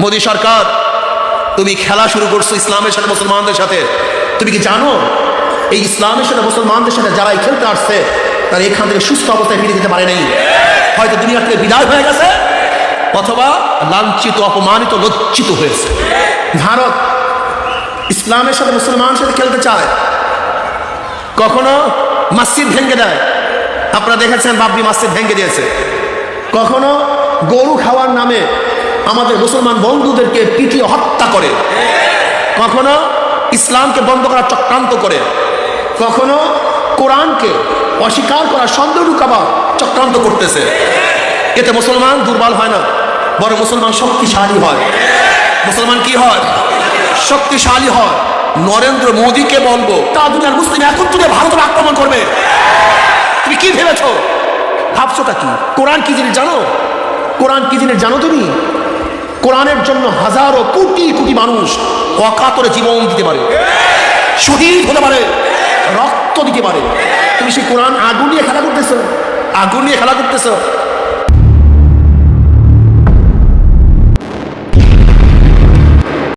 মোদী সরকার, তুমি খেলা শুরু করছো ইসলামের সাথে, মুসলমানদের সাথে। তুমি কি জানো এই ইসলামের সাথে মুসলমানদের সাথে যারাই খেলতে আসছে তারা এখান থেকে সুস্থ অবস্থায় ফিরে যেতে পারে নাই। হয়তো দুনিয়া থেকে বিদায় হয়ে গেছে, অথবা লাঞ্ছিত, অপমানিত, লজ্জিত হয়েছে। ভারত ইসলামের সাথে মুসলমানের সাথে খেলতে চায়, কখনো মসজিদ ভেঙে দেয়। আপনারা দেখেছেন বাবরি মসজিদ ভেঙে দিয়েছে। কখনো গরু খাওয়ার নামে আমাদের মুসলমান বন্ধুদেরকে পিটিয়ে হত্যা করে। কখনো ইসলামকে বন্ধ করার চক্রান্ত করে। কখনো কোরআনকে অস্বীকার করার, সন্দেহ ঢুকাবার চক্রান্ত করতেছে। এতে মুসলমান দুর্বল হয় না, বরং মুসলমান শক্তিশালী হয়। মুসলমান কি হয়? শক্তিশালী হয়। নরেন্দ্র মোদীকে বলবো তা দুনিয়ার মুসলিম একত্রে ভারতের আক্রমণ করবে। তুমি কি ভেবেছো? ভাবছোটা কি? কোরআন কি জিনিস জানো? কোরআন কি জিনিস জানো তুমি? কোরআনের জন্য হাজারো কোটি কোটি মানুষ অকাতরে জীবন দিতে পারে, শহীদ হতে পারে, রক্ত দিতে পারে। তুমি সেই কোরআন আগুন নিয়ে খেলা করতেছো, আগুন নিয়ে খেলা করতেছো।